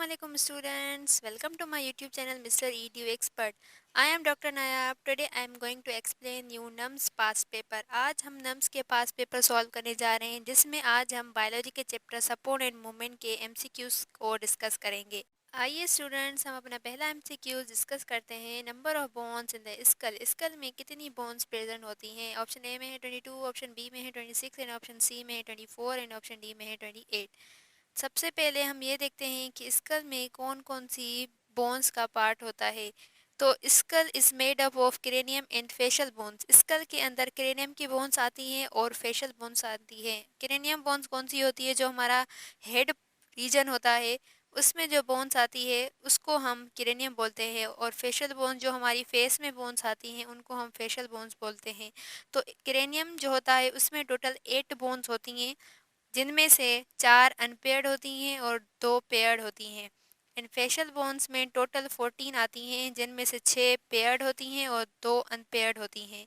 Assalamualaikum students, welcome to my YouTube channel Mr. EDU Expert. I am Dr. Nayab. Today I am going to explain you NUMS past paper. आज हम NUMS के past paper solve करने जा रहे हैं जिसमें आज हम बायोलॉजी के चैप्टर सपोर्ट एंड मूवमेंट के MCQs को डिस्कस करेंगे। आइए स्टूडेंट्स हम अपना पहला MCQ डिस्कस करते हैं। Number of bones in the skull. Skull में कितनी बोन्स प्रेजेंट होती हैं? ऑप्शन ए में है 22, ऑप्शन बी में है 26 एंड ऑप्शन सी में है 24 एंड ऑप्शन डी में है 28। सबसे पहले हम ये देखते हैं कि स्कल में कौन कौन सी बोन्स का पार्ट होता है। तो skull is made up of cranium and facial bones. Skull के अंदर क्रेनियम की बोन्स आती हैं और फेशियल बोन्स आती हैं। क्रेनियम बोन्स कौन सी होती है? जो हमारा हेड रीजन होता है उसमें जो बोन्स आती है उसको हम क्रेनियम बोलते हैं, और फेशियल बोन्स जो हमारी फेस में बोन्स आती हैं उनको हम फेशियल बोन्स बोलते हैं। तो क्रेनियम जो होता है उसमें टोटल 8 बोन्स होती हैं जिनमें से 4 अनपेयर्ड होती हैं और 2 पेयर्ड होती हैं। इन फेशियल बोन्स में टोटल 14 आती हैं जिनमें से 6 पेयर्ड होती हैं और 2 अनपेयर्ड होती हैं।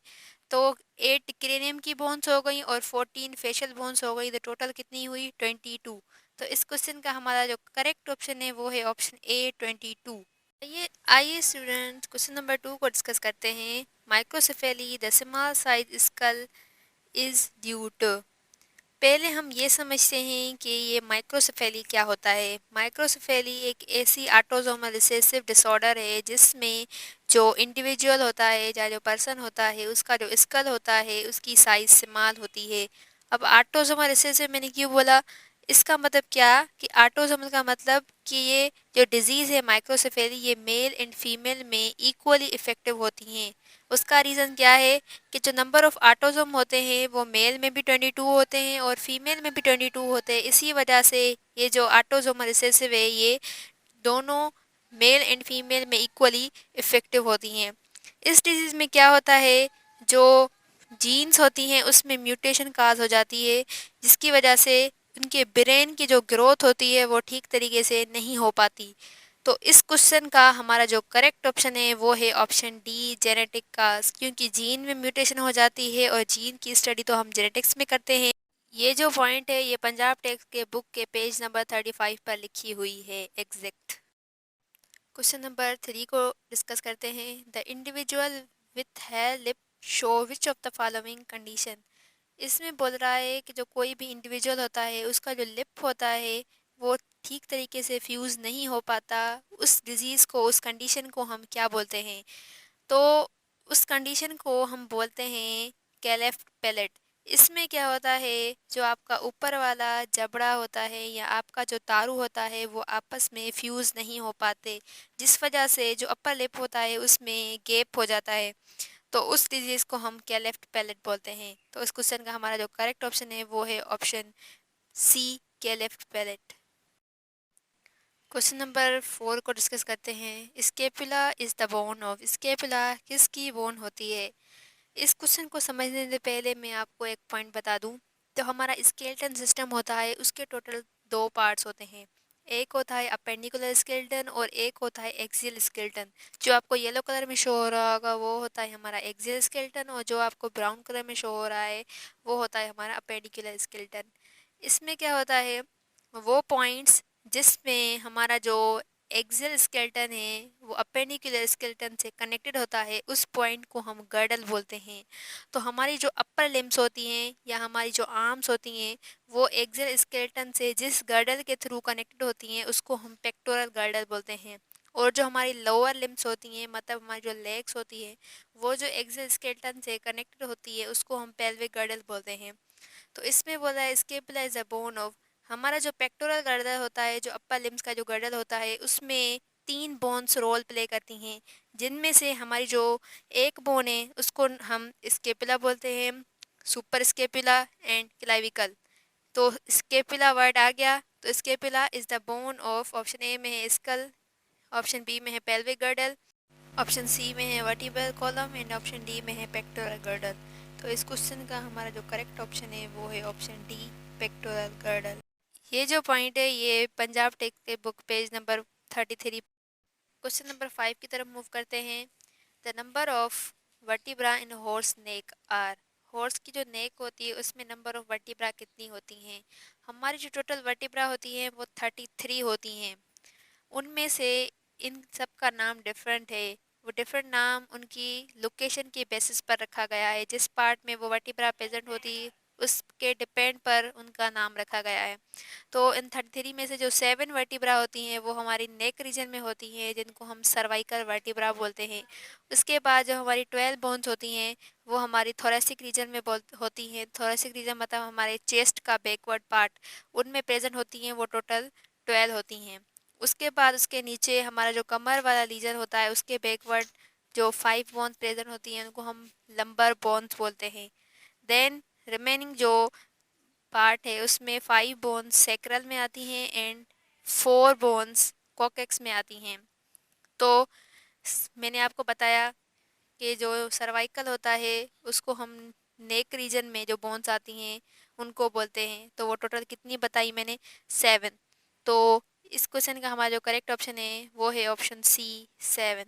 तो 8 क्रेनियम की बोन्स हो गई और 14 फेशियल बोन्स हो गई, तो टोटल कितनी हुई? 22। तो इस क्वेश्चन का हमारा जो करेक्ट ऑप्शन है वो है ऑप्शन ए 22। आइए आइए स्टूडेंट क्वेश्चन नंबर 2 को डिस्कस करते हैं। Microcephaly the small size skull is due to. पहले हम ये समझते हैं कि ये माइक्रोसेफेली क्या होता है। माइक्रोसेफेली एक ऐसी ऑटोसोमल रिसेसिव डिसऑर्डर है जिसमें जो इंडिविजुअल होता है या जो पर्सन होता है उसका जो स्कल होता है उसकी साइज स्मॉल होती है। अब ऑटोसोमल रिसेसिव मैंने क्यों बोला? इसका मतलब क्या कि ऑटोसोमल का मतलब कि ये जो डिजीज़ है माइक्रोसेफेली ये मेल एंड फीमेल में इक्वली इफेक्टिव होती हैं। उसका रीज़न क्या है कि जो नंबर ऑफ़ ऑटोसोम होते हैं वो मेल में भी 22 होते हैं और फीमेल में भी 22 होते हैं। इसी वजह से ये जो ऑटोसोमल रिसेसिव है ये दोनों मेल एंड फीमेल में इक्वली इफेक्टिव होती हैं। इस डिजीज़ में क्या होता है, जो जीन्स होती हैं उसमें म्यूटेशन काज हो जाती है जिसकी वजह से उनके ब्रेन की जो ग्रोथ होती है वो ठीक तरीके से नहीं हो पाती। तो इस क्वेश्चन का हमारा जो करेक्ट ऑप्शन है वो है ऑप्शन डी जेनेटिक काज, क्योंकि जीन में म्यूटेशन हो जाती है और जीन की स्टडी तो हम जेनेटिक्स में करते हैं। ये जो पॉइंट है ये पंजाब टेक्स्ट के बुक के पेज नंबर 35 पर लिखी हुई है एग्जैक्ट। क्वेश्चन नंबर 3 को डिस्कस करते हैं। The individual with hare lip show which of the following condition. इसमें बोल रहा है कि जो कोई भी इंडिविजुअल होता है उसका जो लिप होता है वो ठीक तरीके से फ्यूज़ नहीं हो पाता। उस डिज़ीज़ को, उस कंडीशन को हम क्या बोलते हैं? तो उस कंडीशन को हम बोलते हैं क्लेफ्ट पैलेट। इसमें क्या होता है, जो आपका ऊपर वाला जबड़ा होता है या आपका जो तारू होता है वो आपस में फ्यूज़ नहीं हो पाते, जिस वजह से जो अपर लिप होता है उसमें गैप हो जाता है। तो उस डिजीज़ को हम क्लेफ्ट पैलेट बोलते हैं। तो इस क्वेश्चन का हमारा जो करेक्ट ऑप्शन है वो है option C cleft palate. Question number 4 को डिस्कस करते हैं। Scapula is the bone of. Scapula किसकी बोन होती है? इस क्वेश्चन को समझने से पहले मैं आपको एक पॉइंट बता दूं। तो हमारा स्केलेटन सिस्टम होता है उसके टोटल 2 पार्ट्स होते हैं। एक होता है अपेंडिकुलर स्केलेटन और एक होता है एक्सियल स्केलेटन। जो आपको येलो कलर में शो हो रहा होगा वो होता है हमारा एक्सियल स्केलेटन, और जो आपको ब्राउन कलर में शो हो रहा है वो होता है हमारा अपेंडिकुलर स्केलेटन। इसमें क्या होता है, वो पॉइंट्स जिसमें हमारा जो एक्सियल स्केलेटन है वो अपेंडिकुलर स्केलेटन से कनेक्टेड होता है उस पॉइंट को हम गर्डल बोलते हैं। तो हमारी जो अपर लिम्स होती हैं या हमारी जो आर्म्स होती हैं वो एक्सियल स्केलेटन से जिस गर्डल के थ्रू कनेक्टेड होती हैं उसको हम पेक्टोरल गर्डल बोलते हैं। और जो हमारी लोअर लिम्स होती हैं, मतलब हमारी जो लेग्स होती हैं, वो जो एक्सियल स्केलेटन से कनेक्टेड होती है उसको हम पेल्विक गर्डल बोलते हैं। तो इसमें बोला है scapula is a bone of. हमारा जो पेक्टोरल गर्दल होता है, जो अपर लिम्स का जो गर्दल होता है, उसमें 3 बोन्स रोल प्ले करती हैं, जिनमें से हमारी जो एक बोन है उसको हम स्केपुला बोलते हैं, सुपर स्केपुला एंड क्लाविकल। तो स्केपुला वर्ड आ गया। तो scapula is the bone of. Option A में है स्कल, ऑप्शन बी में है पेल्विक गर्डल, ऑप्शन सी में है vertebral column and option D में है पेक्टोरल गर्डल। तो इस क्वेश्चन का हमारा जो करेक्ट ऑप्शन है वो है ऑप्शन डी पेक्टोरल गर्डल। ये जो पॉइंट है ये पंजाब टेक्स्ट के book page number 33। Question number 5 की तरफ मूव करते हैं। The number of vertebra in horse neck are. Horse की जो नेक होती है उसमें नंबर ऑफ वर्टिब्रा कितनी होती हैं? हमारी जो टोटल वर्टिब्रा होती हैं वो 33 होती हैं। उनमें से इन सब का नाम डिफरेंट है। वो डिफरेंट नाम उनकी लोकेशन के बेसिस पर रखा गया है। जिस पार्ट में वो वर्टिब्रा प्रेजेंट होती है उसके डिपेंड पर उनका नाम रखा गया है। तो इन 33 में से जो 7 वर्टिब्रा होती हैं वो हमारी नेक रीजन में होती हैं, जिनको हम सर्वाइकल वर्टिब्रा बोलते हैं। उसके बाद जो हमारी 12 बोन्स होती हैं वो हमारी थोरेसिक रीजन में होती हैं। थोरेसिक रीजन मतलब हमारे चेस्ट का बैकवर्ड पार्ट, उनमें प्रेजेंट होती हैं। वो टोटल 12 होती हैं। उसके बाद उसके नीचे हमारा जो कमर वाला रीजन होता है उसके बैकवर्ड जो 5 बोन्स प्रेजेंट होती हैं उनको हम लंबर बोन्स बोलते हैं। देन रिमेनिंग जो पार्ट है उसमें 5 बोन्स सैक्रल में आती हैं एंड 4 बोन्स कॉकेक्स में आती हैं। तो मैंने आपको बताया कि जो सर्वाइकल होता है उसको हम नेक रीजन में जो बोन्स आती हैं उनको बोलते हैं। तो वो टोटल कितनी बताई मैंने? 7। तो इस क्वेश्चन का हमारा जो करेक्ट ऑप्शन है वो है ऑप्शन सी, 7।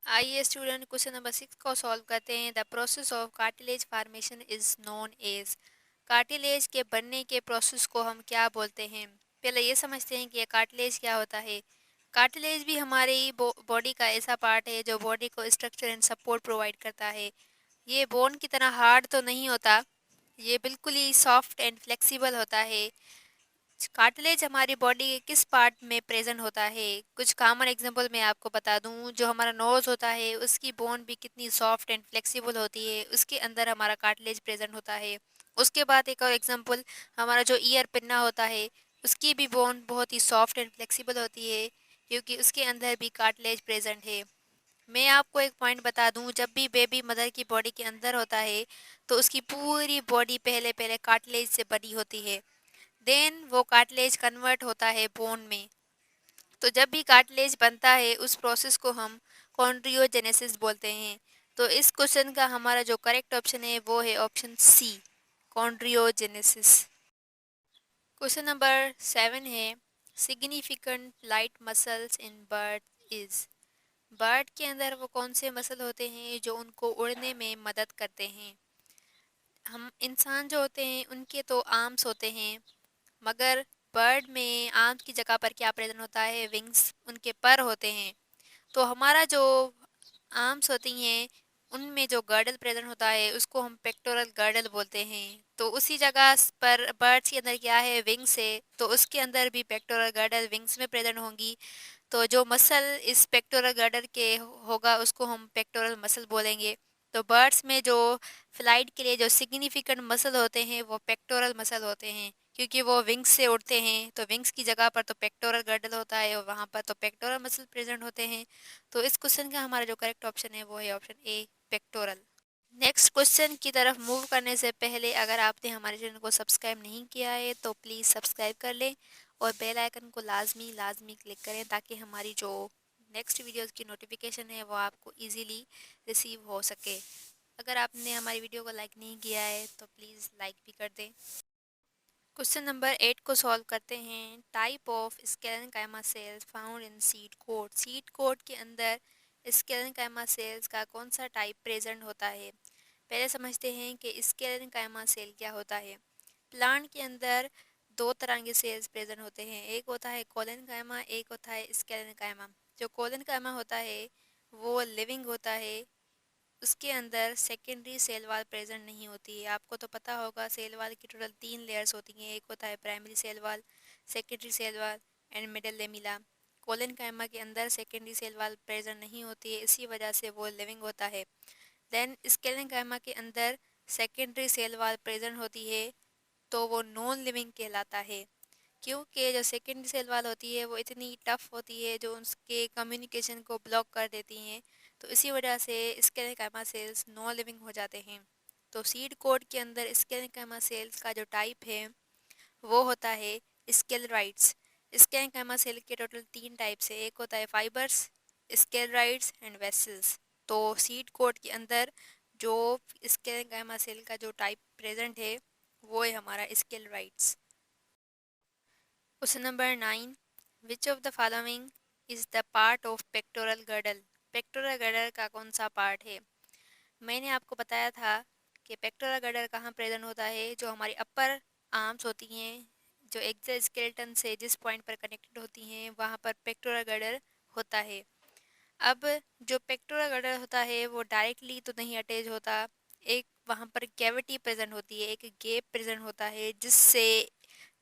आइए स्टूडेंट क्वेश्चन नंबर 6 को सॉल्व करते हैं। The process of cartilage formation is known as. Cartilage के बनने के प्रोसेस को हम क्या बोलते हैं? पहले ये समझते हैं कि ये कार्टिलेज क्या होता है। कार्टिलेज भी हमारी बॉडी का ऐसा पार्ट है जो बॉडी को स्ट्रक्चर एंड सपोर्ट प्रोवाइड करता है। ये बोन की तरह हार्ड तो नहीं होता, ये बिल्कुल ही सॉफ्ट एंड फ्लेक्सिबल होता है। कार्टिलेज हमारी बॉडी के किस पार्ट में प्रेजेंट होता है? कुछ कॉमन एग्जांपल मैं आपको बता दूं। जो हमारा नोज़ होता है उसकी बोन भी कितनी सॉफ्ट एंड फ्लेक्सिबल होती है, उसके अंदर हमारा कार्टिलेज प्रेजेंट होता है। उसके बाद एक और एग्जांपल, हमारा जो ईयर पिन्ना होता है उसकी भी बोन बहुत ही सॉफ्ट एंड फ्लेक्सिबल होती है क्योंकि उसके अंदर भी कार्टिलेज प्रेजेंट है। मैं आपको एक पॉइंट बता दूं, जब भी बेबी मदर की बॉडी के अंदर होता है तो उसकी पूरी बॉडी पहले पहले कार्टिलेज से बनी होती है। देन वो कार्टिलेज कन्वर्ट होता है बोन में। तो जब भी कार्टिलेज बनता है उस प्रोसेस को हम कॉन्ड्रियोजेनेसिस बोलते हैं। तो इस क्वेश्चन का हमारा जो करेक्ट ऑप्शन है वो है ऑप्शन सी, कॉन्ड्रियोजेनेसिस। क्वेश्चन नंबर 7 है, significant light muscles in bird is. Bird के अंदर वो कौन से मसल होते हैं जो उनको उड़ने में मदद करते हैं? हम इंसान जो होते हैं उनके तो आर्म्स होते हैं, मगर बर्ड में आर्म्स की जगह पर क्या प्रेजेंट होता है? विंग्स, उनके पर होते हैं। तो हमारा जो आर्म्स होती हैं उनमें जो गर्डल प्रेजेंट होता है उसको हम पेक्टोरल गर्डल बोलते हैं। तो उसी जगह पर बर्ड्स के अंदर क्या है? विंग्स है, तो उसके अंदर भी पेक्टोरल गर्डल विंग्स में प्रेजेंट होंगी। तो जो मसल इस पेक्टोरल गर्डल के होगा उसको हम पेक्टोरल मसल बोलेंगे। तो बर्ड्स में जो फ्लाइट के लिए जो सिग्निफिकेंट मसल होते हैं वो पेक्टोरल मसल होते हैं क्योंकि वो विंग्स से उड़ते हैं। तो विंग्स की जगह पर तो पेक्टोरल गर्डल होता है और वहाँ पर तो पेक्टोरल मसल प्रेजेंट होते हैं। तो इस क्वेश्चन का हमारा जो करेक्ट ऑप्शन है वो है ऑप्शन ए, पेक्टोरल। नेक्स्ट क्वेश्चन की तरफ मूव करने से पहले अगर आपने हमारे चैनल को सब्सक्राइब नहीं किया है तो प्लीज़ सब्सक्राइब कर लें और बेल आइकन को लाजमी लाजमी क्लिक करें ताकि हमारी जो नेक्स्ट वीडियोस की नोटिफिकेशन है वो आपको इजीली रिसीव हो सके। अगर आपने हमारी वीडियो को लाइक नहीं किया है तो प्लीज़ लाइक भी कर दें। क्वेश्चन नंबर 8 को सॉल्व करते हैं। Type of sclerenchyma cells found in seed coat. Seed coat के अंदर स्केलेनकाइमा सेल्स का कौन सा टाइप प्रेजेंट होता है? पहले समझते हैं कि स्केलेनकाइमा सेल क्या होता है। प्लांट के अंदर दो तरह के सेल्स प्रेजेंट होते हैं, एक होता है कोलेनकाइमा, एक होता है स्केलेनकाइमा। जो कोलेनकाइमा होता है वो लिविंग होता है, उसके अंदर सेकेंडरी सेल वाल प्रेजेंट नहीं होती है। आपको तो पता होगा सेल वाल की टोटल 3 लेयर्स होती हैं, एक होता है primary cell wall, secondary cell wall and middle lamella. Collenchyma के अंदर सेकेंडरी सेल वाल प्रेजेंट नहीं होती है, इसी वजह से वो लिविंग होता है। देन स्केलेनकाइमा के अंदर सेकेंडरी सेल वाल प्रेजेंट होती है तो वो नॉन लिविंग कहलाता है क्योंकि जो सेकेंडरी सेल वाल होती है वो इतनी टफ होती है जो उसके कम्युनिकेशन को ब्लॉक कर देती हैं। तो इसी वजह से स्केलेनकाइमा सेल्स नॉन लिविंग हो जाते हैं। तो सीड कोड के अंदर स्केलेनकाइमा सेल्स का जो टाइप है वो होता है स्केलराइड्स। स्केलेनकाइमा सेल के टोटल 3 टाइप्स है, एक होता है फाइबर्स, स्केलराइड्स एंड वेसल्स। तो सीड कोड के अंदर जो स्केलेनकाइमा सेल का जो टाइप प्रेजेंट है वो है हमारा sclereids. Question number 9, which of the following is the part of pectoral girdle. Pectoral girdle का कौन सा पार्ट है? मैंने आपको बताया था कि पेक्टोरल गर्डल कहाँ प्रेजेंट होता है, जो हमारी अपर आर्म्स होती हैं जो एक्सोस्केलेटन से जिस पॉइंट पर कनेक्टेड होती हैं वहाँ पर पेक्टोरल गर्डर होता है। अब जो पेक्टोरल गर्डर होता है वो डायरेक्टली तो नहीं अटैच होता, एक वहाँ पर कैविटी प्रेजेंट होती है, एक गैप प्रेजेंट होता है, जिससे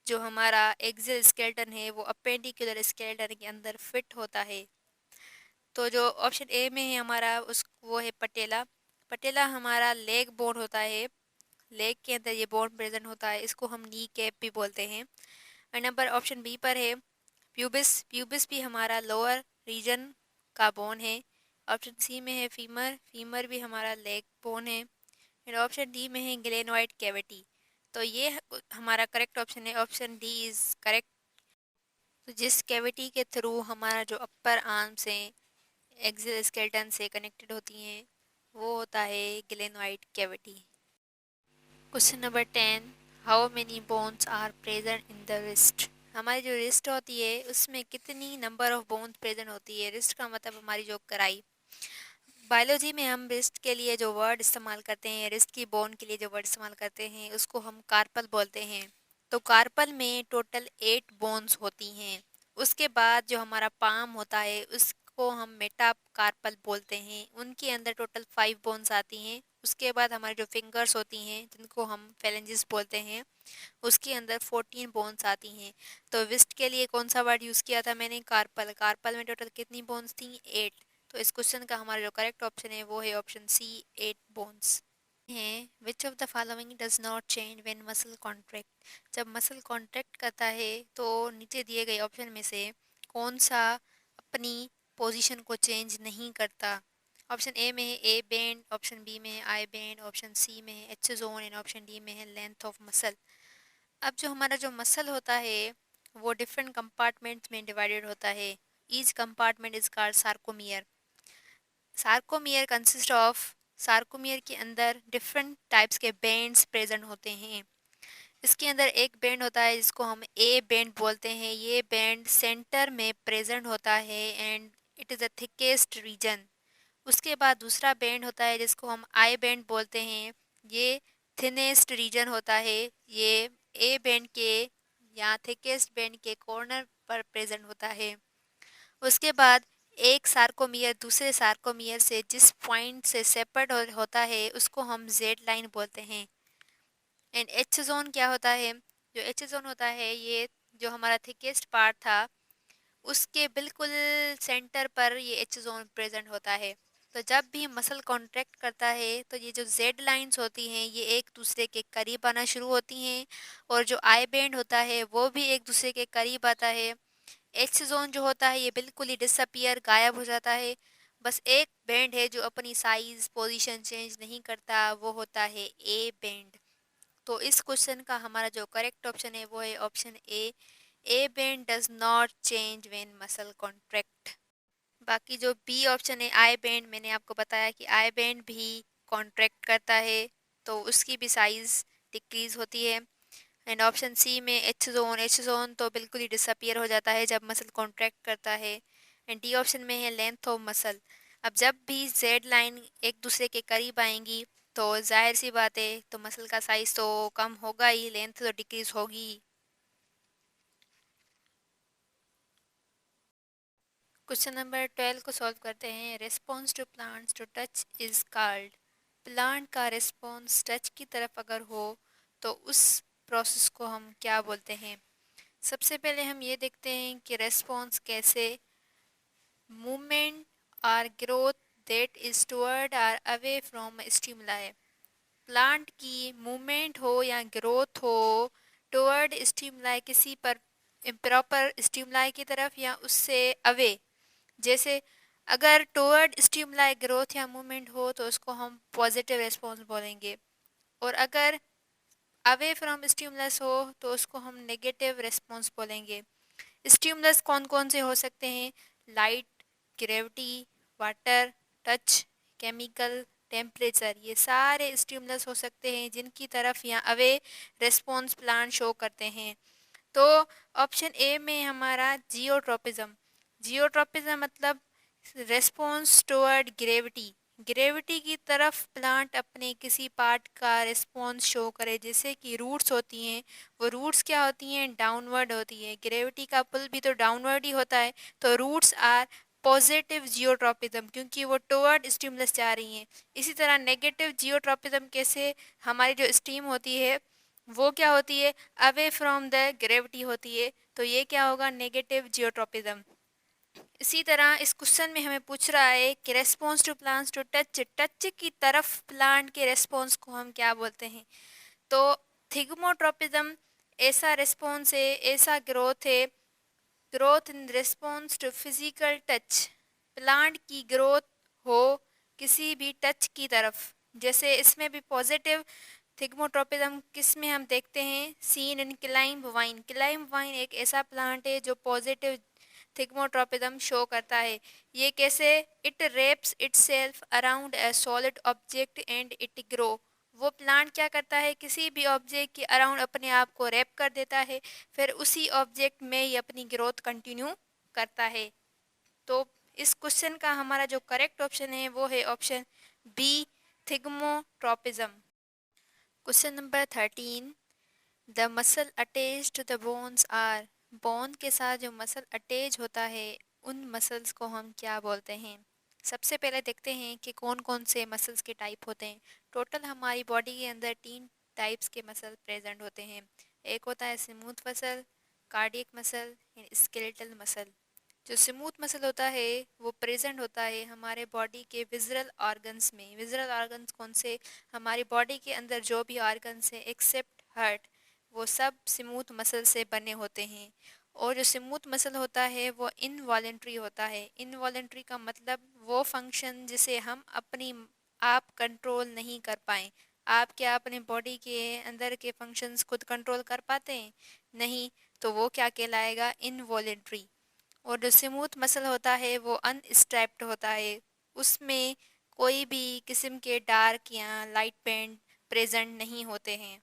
जो हमारा एक्सियल स्केलेटन है वो अपेंडिकुलर स्केलेटन के अंदर फिट होता है। तो जो ऑप्शन ए में है हमारा उस वो है पटेला। पटेला हमारा लेग बोन होता है, लेग के अंदर ये बोन प्रेजेंट होता है, इसको हम नी कैप भी बोलते हैं। और नंबर ऑप्शन बी पर है प्यूबिस। प्यूबिस भी हमारा लोअर रीजन का बोन है। ऑप्शन सी में है फीमर। फीमर भी हमारा लेग बोन है। और ऑप्शन डी में है ग्लेनोइड कैविटी। तो ये हमारा करेक्ट ऑप्शन है, ऑप्शन डी इज करेक्ट। तो जिस कैविटी के थ्रू हमारा जो अपर आर्म्स हैं एक्सियल स्केलेटन से कनेक्टेड होती हैं वो होता है glenoid cavity. Question number 10, how many bones are present in the wrist. हमारी जो रिस्ट होती है उसमें कितनी नंबर ऑफ बोन्स प्रेजेंट होती है। रिस्ट का मतलब हमारी जो कलाई। बायोलॉजी में हम रिस्ट के लिए जो वर्ड इस्तेमाल करते हैं, रिस्ट की बोन के लिए जो वर्ड इस्तेमाल करते हैं उसको हम कार्पल बोलते हैं। तो कार्पल में टोटल 8 बोन्स होती हैं। उसके बाद जो हमारा पाम होता है उसको हम मेटाकार्पल बोलते हैं, उनके अंदर टोटल 5 बोन्स आती हैं। उसके बाद हमारी जो फिंगर्स होती हैं जिनको हम फेलेंजिस बोलते हैं उसके अंदर 14 बोन्स आती हैं। तो रिस्ट के लिए कौन सा वर्ड यूज़ किया था मैंने, कार्पल। कार्पल में टोटल कितनी बोन्स थी, 8। तो इस क्वेश्चन का हमारा जो करेक्ट ऑप्शन है वो है ऑप्शन सी, 8 बोन्स हैं। विच of the following does not change when muscle contract. जब मसल कॉन्ट्रैक्ट करता है तो नीचे दिए गए ऑप्शन में से कौन सा अपनी पोजीशन को चेंज नहीं करता। ऑप्शन ए में है ए बैंड, ऑप्शन बी में है आई बैंड, ऑप्शन सी में है H zone and option D में है लेंथ ऑफ मसल। अब जो हमारा जो मसल होता है वो डिफरेंट कंपार्टमेंट्स में डिवाइडेड होता है। Each compartment is called sarcomere. Sarcomere consist of, sarcomere के अंदर डिफरेंट टाइप्स के बैंड्स प्रेजेंट होते हैं। इसके अंदर एक बैंड होता है जिसको हम ए बैंड बोलते हैं। ये बैंड सेंटर में प्रेजेंट होता है and it is the thickest region. उसके बाद दूसरा बैंड होता है जिसको हम आई बैंड बोलते हैं। ये थिनेस्ट रीजन होता है। ये ए बैंड के या थिकेस्ट बैंड के कॉर्नर पर प्रेजेंट होता है। उसके बाद एक सार्कोमियर दूसरे सार्कोमियर से जिस पॉइंट से सेपरेट होता है उसको हम जेड लाइन बोलते हैं। एंड एच जोन क्या होता है, जो एच जोन होता है ये जो हमारा थिकेस्ट पार्ट था उसके बिल्कुल सेंटर पर ये एच जोन प्रेजेंट होता है। तो जब भी मसल कॉन्ट्रैक्ट करता है तो ये जो जेड लाइंस होती हैं ये एक दूसरे के करीब आना शुरू होती हैं, और जो आई बैंड होता है वो भी एक दूसरे के करीब आता है। एच जोन जो होता है ये बिल्कुल ही डिसअपियर, गायब हो जाता है। बस एक बैंड है जो अपनी साइज पोजीशन चेंज नहीं करता, वो होता है ए बैंड। तो इस क्वेश्चन का हमारा जो करेक्ट ऑप्शन है वो है option A band does not change when muscle contract. बाकी जो बी ऑप्शन है आई बैंड, मैंने आपको बताया कि आई बैंड भी कॉन्ट्रैक्ट करता है तो उसकी भी साइज डिक्रीज होती है। एंड ऑप्शन सी में एच जोन तो बिल्कुल ही डिसअपियर हो जाता है जब मसल कॉन्ट्रैक्ट करता है। एंड डी ऑप्शन में है लेंथ ऑफ मसल। अब जब भी जेड लाइन एक दूसरे के करीब आएंगी तो जाहिर सी बात है तो मसल का साइज तो कम होगा ही, लेंथ तो डिक्रीज होगी ही। क्वेश्चन नंबर 12 को सॉल्व करते हैं। Response to plants to touch is called. Plant का रिस्पॉन्स टच की तरफ अगर हो तो उस प्रोसेस को हम क्या बोलते हैं। सबसे पहले हम ये देखते हैं कि रेस्पॉन्स कैसे, मूवमेंट और ग्रोथ दैट इज टुवर्ड और अवे फ्रॉम स्टिमुलाई। प्लांट की मूवमेंट हो या ग्रोथ हो टुवर्ड स्टिमुलाई, किसी पर इम्प्रॉपर स्टिमुलाई की तरफ या उससे अवे। जैसे अगर टुवर्ड स्टिमुलाई ग्रोथ या मूवमेंट हो तो उसको हम पॉजिटिव रिस्पॉन्स बोलेंगे, और अगर अवे फ्रॉम स्टिमुलस हो तो उसको हम नेगेटिव रिस्पॉन्स बोलेंगे। स्टिमुलस कौन कौन से हो सकते हैं, light, gravity, water, touch, chemical, temperature, ये सारे स्टिमुलस हो सकते हैं जिनकी तरफ या अवे रिस्पॉन्स प्लांट शो करते हैं। तो ऑप्शन ए में हमारा जियोट्रोपिज्म। जियोट्रोपिज्म मतलब रेस्पॉन्स टुवर्ड ग्रेविटी, ग्रेविटी की तरफ प्लांट अपने किसी पार्ट का रिस्पॉन्स शो करे, जैसे कि रूट्स होती हैं, वो रूट्स क्या होती हैं, डाउनवर्ड होती है। ग्रेविटी का पुल भी तो डाउनवर्ड ही होता है, तो रूट्स आर पॉजिटिव जियोट्रॉपिज्म, क्योंकि वो टुवर्ड स्टिमुलस जा रही हैं। इसी तरह नेगेटिव जियोट्रॉपिज्म कैसे, हमारी जो स्टीम होती है वो क्या होती है, अवे फ्रॉम द ग्रेविटी होती है, तो ये क्या होगा, नेगेटिव जियोट्रॉपिज्म। इसी तरह इस क्वेश्चन में हमें पूछ रहा है कि response to plants to touch, touch की तरफ प्लांट के रेस्पॉन्स को हम क्या बोलते हैं, तो थिग्मोट्रोपिज्म ऐसा रेस्पॉन्स है, ऐसा ग्रोथ है, growth in response to physical touch, plant की ग्रोथ हो किसी भी टच की तरफ। जैसे इसमें भी पॉजिटिव थिग्मोट्रोपिज्म किस में हम देखते हैं, seen in climb wine. Climb wine एक ऐसा प्लांट है जो पॉजिटिव थिग्मोट्रोपिज्म शो करता है। ये कैसे, it wraps itself around a solid object and it grow. वो प्लांट क्या करता है, किसी भी ऑब्जेक्ट के अराउंड अपने आप को रैप कर देता है, फिर उसी ऑब्जेक्ट में ये अपनी ग्रोथ कंटिन्यू करता है। तो इस क्वेश्चन का हमारा जो करेक्ट ऑप्शन है वो है option B, thigmotropism. Question number 13, the muscle attach to the bones are, bone के साथ जो मसल अटैच होता है उन मसल्स को हम क्या बोलते हैं। सबसे पहले देखते हैं कि कौन कौन से मसल्स के टाइप होते हैं। टोटल हमारी बॉडी के अंदर 3 टाइप्स के मसल प्रेजेंट होते हैं। एक होता है smooth muscle, cardiac muscle and skeletal muscle. जो स्मूथ मसल होता है वो प्रेजेंट होता है हमारे बॉडी के विजरल ऑर्गन्स में। विजरल ऑर्गन्स कौन से, हमारी बॉडी के अंदर जो भी ऑर्गन्स हैं एक्सेप्ट हार्ट, वो सब स्मूथ मसल से बने होते हैं। और जो स्मूथ मसल होता है वो इनवॉलेंट्री होता है। इनवॉलेंट्री का मतलब वो फंक्शन जिसे हम अपनी आप कंट्रोल नहीं कर पाएँ। आप क्या अपने बॉडी के अंदर के फंक्शंस खुद कंट्रोल कर पाते हैं, नहीं, तो वो क्या कहलाएगा, इनवॉलेंट्री। और जो स्मूथ मसल होता है वो अनस्ट्रैप्ड होता है, उसमें कोई भी किस्म के डार्क या लाइट बैंड प्रेजेंट नहीं होते हैं।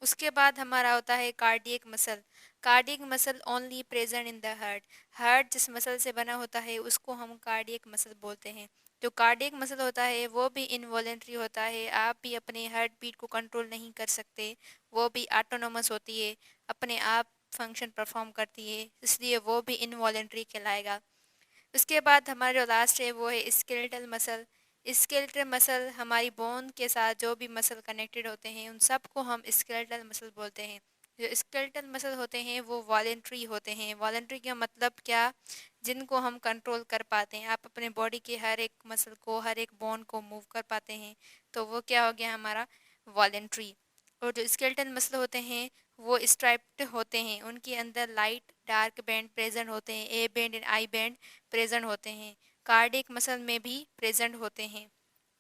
उसके बाद हमारा होता है cardiac muscle. Cardiac muscle only present in the heart. Heart जिस मसल से बना होता है उसको हम कार्डियक मसल बोलते हैं। जो कार्डियक मसल होता है वो भी इनवॉलेंट्री होता है, आप भी अपने हार्ट बीट को कंट्रोल नहीं कर सकते, वो भी ऑटोनोमस होती है, अपने आप फंक्शन परफॉर्म करती है, इसलिए वो भी इनवॉलेंट्री कहलाएगा। उसके बाद हमारा जो लास्ट है वो है स्केलेटल मसल। स्केलेटल मसल हमारी बोन के साथ जो भी मसल कनेक्टेड होते हैं उन सब को हम स्केलेटल मसल बोलते हैं। जो स्केलेटल मसल होते हैं वो वॉलेंट्री होते हैं। वॉलेंट्री का मतलब क्या, जिनको हम कंट्रोल कर पाते हैं, आप अपने बॉडी के हर एक मसल को, हर एक बोन को मूव कर पाते हैं, तो वो क्या हो गया हमारा वॉलेंट्री। और जो स्केलेटल मसल होते हैं वो स्ट्राइप्ड होते हैं, उनके अंदर लाइट डार्क बैंड प्रेजेंट होते हैं, A band and I band present होते हैं, कार्डियक मसल में भी प्रेजेंट होते हैं।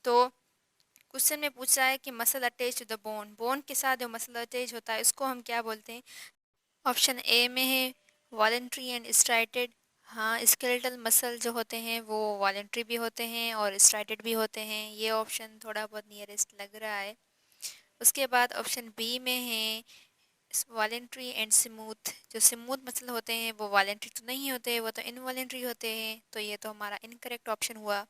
तो क्वेश्चन में पूछा है कि muscle attach to the bone, bone के साथ जो मसल अटैच होता है उसको हम क्या बोलते हैं। ऑप्शन ए में है वॉलेंट्री एंड स्ट्राइटेड। हाँ, स्केलेटल मसल जो होते हैं वो वॉलेंट्री भी होते हैं और स्ट्राइटेड भी होते हैं, ये ऑप्शन थोड़ा बहुत नियरेस्ट लग रहा है। उसके बाद ऑप्शन बी में है वॉलेंट्री एंड स्मूथ। जो स्मूथ मसल होते हैं वो वॉलेंट्री तो नहीं होते, वो तो इनवॉलेंट्री होते हैं, तो ये तो हमारा इनकरेक्ट ऑप्शन हुआ।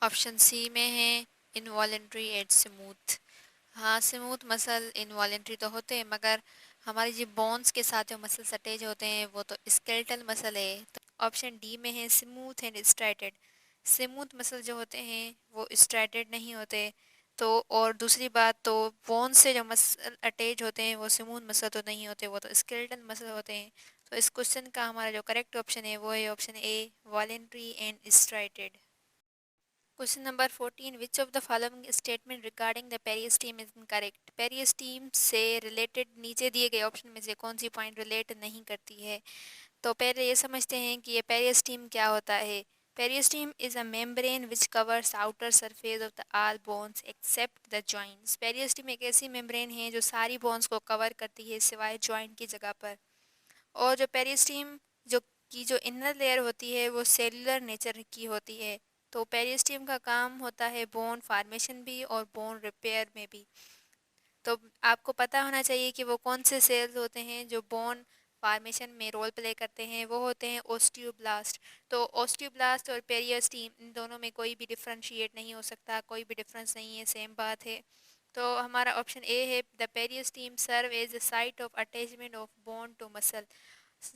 ऑप्शन सी में है इनवॉलेंट्री एंड स्मूथ। हाँ, स्मूथ मसल इनवॉलेंट्री तो होते हैं, मगर हमारी जो बोन्स के साथ जो मसल्स अटैच होते हैं वो तो स्केलेटल मसल है, तो ऑप्शन डी में है smooth and striated. Smooth muscle जो होते हैं वो स्ट्राइटेड नहीं होते, तो और दूसरी बात तो बोन से जो मसल अटैच होते हैं वो स्मूथ मसल तो नहीं होते, वो तो स्केलेटल मसल होते हैं। तो इस क्वेश्चन का हमारा जो करेक्ट ऑप्शन है वो है option A, voluntary and striated. Question number 14, which of the following statement regarding the periosteum is incorrect. Periosteum से रिलेटेड नीचे दिए गए ऑप्शन में से कौन सी पॉइंट रिलेट नहीं करती है। तो पहले ये समझते हैं कि ये पेरिस्टीम क्या होता है। Periosteum is a membrane which covers outer surface of the all bones except the joints. Periosteum एक ऐसी मेम्ब्रेन है जो सारी बोन्स को कवर करती है सिवाय जॉइंट की जगह पर। और जो पेरिस्टीम जो इनर लेयर होती है वो सेलुलर नेचर की होती है। तो पेरिस्टीम का काम होता है बोन फार्मेशन भी और बोन रिपेयर में भी। तो आपको पता होना चाहिए कि वो कौन से सेल्स होते हैं जो बोन फॉर्मेशन में रोल प्ले करते हैं वो होते हैं ओस्टियोब्लास्ट। तो ओस्टियोब्लास्ट और पेरियोस्टीम इन दोनों में कोई भी डिफ्रेंशिएट नहीं हो सकता, कोई भी डिफरेंस नहीं है, सेम बात है। तो हमारा ऑप्शन ए है, the periosteum serve as the site of attachment of bone to muscle.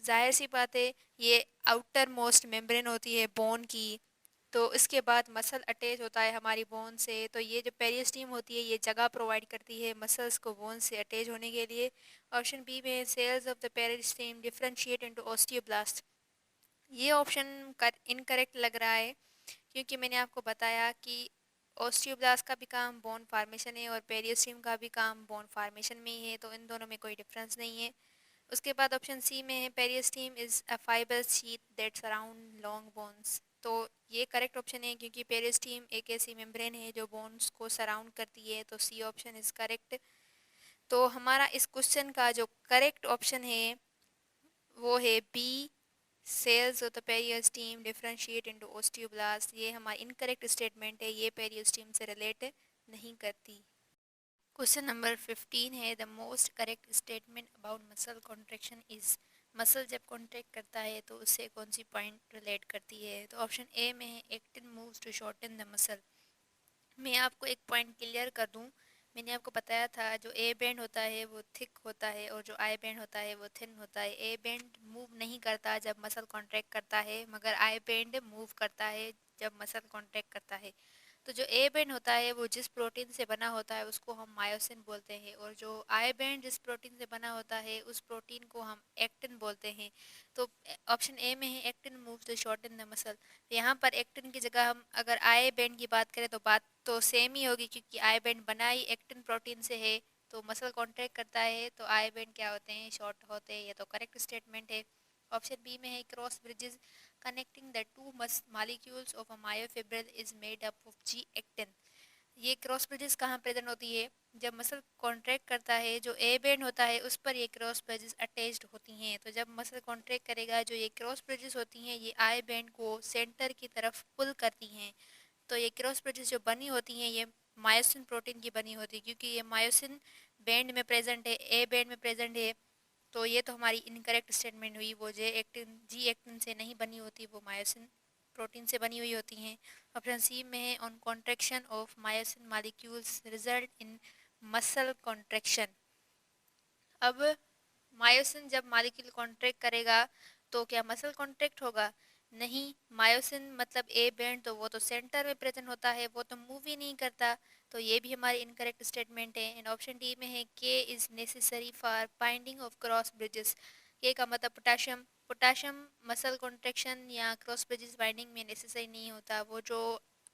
जाहिर सी बात है, ये आउटर मोस्ट मेम्ब्रेन होती है बोन की, तो इसके बाद मसल अटैच होता है हमारी बोन से। तो ये जो पेरियोस्टीम होती है ये जगह प्रोवाइड करती है मसल्स को बोन से अटैच होने के लिए। ऑप्शन बी में cells of the periosteum differentiate into osteoblast. ये ऑप्शन इनकरेक्ट लग रहा है, क्योंकि मैंने आपको बताया कि ओस्टियोब्लास्ट का भी काम बोन फार्मेशन है और पेरियोस्टीम का भी काम बोन फार्मेशन में ही है, तो इन दोनों में कोई डिफरेंस नहीं है। उसके बाद ऑप्शन सी में है, periosteum is a fibre sheet that surround long bones. तो ये करेक्ट ऑप्शन है, क्योंकि पेरियोस्टीम एक ऐसी मेम्ब्रेन है जो बोन्स को सराउंड करती है, तो सी ऑप्शन इज करेक्ट। तो हमारा इस क्वेश्चन का जो करेक्ट ऑप्शन है वो है B, cells of the periosteum differentiate into osteoblast. ये हमारी इनकरेक्ट स्टेटमेंट है, ये पेरियोस्टीम से रिलेट नहीं करती। क्वेश्चन नंबर 15 है, the most correct statement about muscle contraction is. Muscle जब कॉन्ट्रैक्ट करता है तो उससे कौन सी पॉइंट रिलेट करती है। तो ऑप्शन ए में है, actin moves to shorten the muscle. मैं आपको एक पॉइंट क्लियर कर दूं, मैंने आपको बताया था जो ए बैंड होता है वो थिक होता है और जो आई बैंड होता है वो थिन होता है। ए बैंड मूव नहीं करता जब मसल कॉन्ट्रैक्ट करता है, मगर आई बैंड मूव करता है जब मसल कॉन्ट्रैक्ट करता है। तो जो ए बैंड होता है वो जिस प्रोटीन से बना होता है उसको हम मायोसिन बोलते हैं, और जो आई बैंड जिस प्रोटीन से बना होता है उस प्रोटीन को हम एक्टिन बोलते हैं। तो ऑप्शन ए में है, actin moves to shorten the muscle. यहाँ पर एक्टिन की जगह हम अगर आई बैंड की बात करें तो बात तो सेम ही होगी, क्योंकि आई बैंड बना ही एक्टिन प्रोटीन से है। तो मसल कॉन्ट्रैक्ट करता है तो आई बैंड क्या होते हैं, शॉर्ट होते हैं। ये तो करेक्ट स्टेटमेंट है। ऑप्शन बी में है, cross bridges connecting the two molecules of a myofibril is made up of G-actin। ये क्रॉस ब्रिजेस कहाँ प्रेजेंट होती है, जब मसल कॉन्ट्रैक्ट करता है जो ए बैंड होता है उस पर ये क्रॉस ब्रिजेस अटैच्ड होती हैं। तो जब मसल कॉन्ट्रैक्ट करेगा जो ये क्रॉस ब्रिजेस होती हैं ये आई बैंड को सेंटर की तरफ पुल करती हैं। तो ये क्रॉस ब्रिजेस जो बनी होती हैं ये मायोसिन प्रोटीन की बनी होती है, क्योंकि ये मायोसिन बैंड में प्रेजेंट है, ए बैंड में प्रेजेंट है। तो ये तो हमारी इनकरेक्ट स्टेटमेंट हुई, वो जी एक्टिन से नहीं बनी होती, वो मायोसिन प्रोटीन से बनी हुई होती हैं। ऑप्शन सी में है, on contraction of myosin molecules result in muscle contraction. अब मायोसिन जब मॉलिक्यूल कॉन्ट्रैक्ट करेगा तो क्या मसल कॉन्ट्रैक्ट होगा? नहीं, मायोसिन मतलब ए बैंड तो वो तो सेंटर में प्रेजेंट होता है, वो तो मूव ही नहीं करता। तो ये भी हमारी इनकरेक्ट स्टेटमेंट है। एंड ऑप्शन डी में है, के is necessary for binding of cross bridges. के का मतलब पोटाशियम। पोटाशियम मसल कॉन्ट्रैक्शन या क्रॉस ब्रिजेस बाइंडिंग में नेसेसरी नहीं होता, वो जो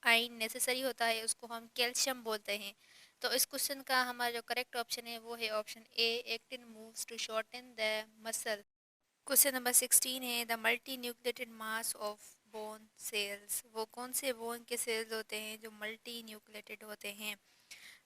आयन नेसेसरी होता है उसको हम कैल्शियम बोलते हैं। तो इस क्वेश्चन का हमारा जो करेक्ट ऑप्शन है वो है option A, actin moves to shorten the muscle. Question number 16 है, the multinucleated mass of bone cells. वो कौन से बोन के सेल्स होते हैं जो मल्टी न्यूक्लिएटेड होते हैं?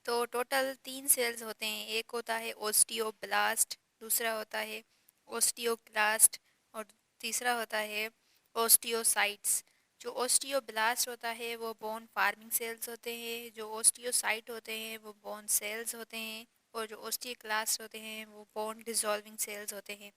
तो टोटल 3 सेल्स होते हैं, एक होता है ओस्टियोब्लास्ट, दूसरा होता है ओस्टियोक्लास्ट और तीसरा होता है ओस्टियोसाइट्स। जो ओस्टियोब्लास्ट होता है वो बोन फार्मिंग सेल्स होते हैं, जो ओस्टियोसाइट होते हैं वो बोन सेल्स होते हैं, और जो ओस्टियोक्लास्ट होते हैं वो बोन डिसॉल्विंग सेल्स होते हैं।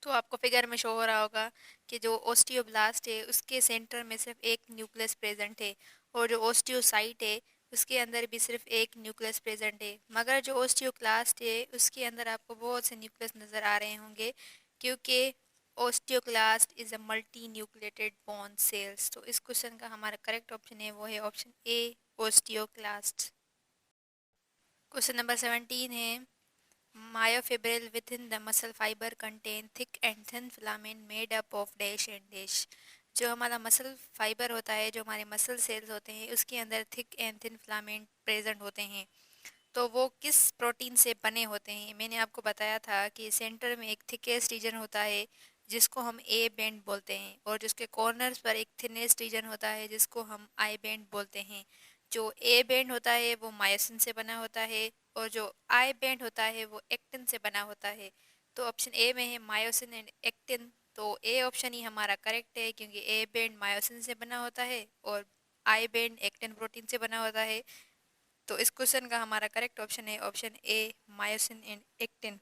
तो आपको फिगर में शो हो रहा होगा कि जो ओस्टियोब्लास्ट है उसके सेंटर में सिर्फ एक न्यूक्लियस प्रेजेंट है, और जो ओस्टियोसाइट है उसके अंदर भी सिर्फ एक न्यूक्लियस प्रेजेंट है। मगर जो ओस्टियोक्लास्ट है उसके अंदर आपको बहुत से न्यूक्लियस नज़र आ रहे होंगे, क्योंकि osteoclast is a multi nucleated bone cells. तो इस क्वेश्चन का हमारा करेक्ट ऑप्शन है वो है ऑप्शन ए, ओस्टियोक्लास्ट। क्वेश्चन नंबर 17 है, myofibril within the muscle fiber contain thick and thin filament made up of dash and dash। जो हमारा मसल फाइबर होता है, जो हमारे मसल सेल्स होते हैं उसके अंदर thick and thin filament present होते हैं। तो वो किस प्रोटीन से बने होते हैं? मैंने आपको बताया था कि सेंटर में एक थिकेस्ट रीजन होता है जिसको हम ए बैंड बोलते हैं, और जिसके कॉर्नर्स पर एक थिनेस्ट रीजन होता है जिसको हम आई बैंड बोलते हैं। जो ए बैंड होता है वो मायोसिन से बना होता है, और जो आई बैंड होता है वो एक्टिन से बना होता है। तो ऑप्शन ए में है मायोसिन एंड एक्टिन। तो ए ऑप्शन ही हमारा करेक्ट है, क्योंकि ए बैंड मायोसिन से बना होता है और आई बैंड एक्टिन प्रोटीन से बना होता है। तो इस क्वेश्चन का हमारा करेक्ट ऑप्शन है option A, myosin and actin.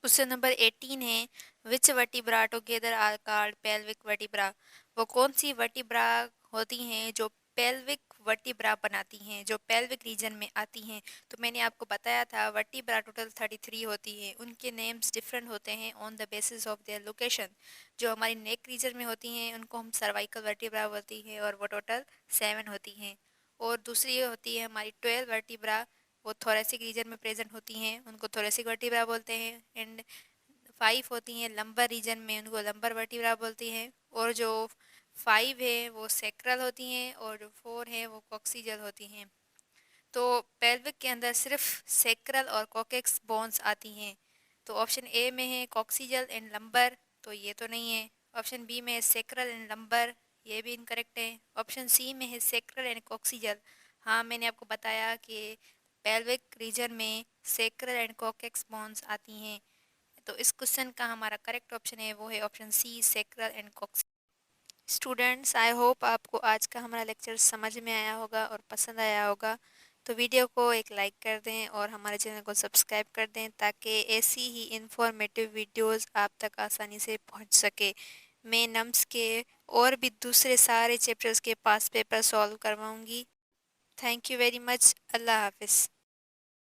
Question number 18 है, which vertebra together are called pelvic vertebra. वो कौन सी वर्टिब्रा होती हैं जो पेल्विक वर्टिब्रा बनाती हैं, जो पेल्विक रीजन में आती हैं। तो मैंने आपको बताया था वर्टिब्रा टोटल 33 होती हैं, उनके नेम्स डिफरेंट होते हैं on the basis of their location. जो हमारी नेक रीजन में होती हैं उनको हम सर्वाइकल वर्टिब्रा बोलती हैं और वो टोटल 7 होती हैं। और दूसरी होती है हमारी 12 वर्टिब्रा, वो थोरेसिक रीजन में प्रेजेंट होती हैं, उनको थोरेसिक वर्टिब्रा बोलते हैं। एंड 5 होती हैं लंबर रीजन में, उनको लंबर वर्टिब्रा बोलती हैं। और जो 5 है वो सेक्रल होती हैं और जो 4 है वो कॉक्सिजल होती हैं। तो पेल्विक के अंदर सिर्फ सेक्रल और कॉकेक्स बोन्स आती हैं। तो ऑप्शन ए में है कॉक्सिजल एंड लंबर, तो ये तो नहीं है। ऑप्शन बी में है सेक्रल एंड लंबर, ये भी इनकरेक्ट है। ऑप्शन सी में है सेक्रल एंड कॉक्सिजल। हाँ, मैंने आपको बताया कि पेल्विक रीजन में सेक्रल एंड कॉकेक्स बोन्स आती हैं। तो इस क्वेश्चन का हमारा करेक्ट ऑप्शन है वो है option C, sacral and coccygeal. Students, I hope आपको आज का हमारा लेक्चर समझ में आया होगा और पसंद आया होगा। तो वीडियो को एक लाइक कर दें और हमारे चैनल को सब्सक्राइब कर दें ताकि ऐसी ही इंफॉर्मेटिव वीडियोस आप तक आसानी से पहुंच सके। मैं नम्स के और भी दूसरे सारे चैप्टर्स के पास पेपर सॉल्व करवाऊंगी। Thank you very much. अल्लाह हाफिज़।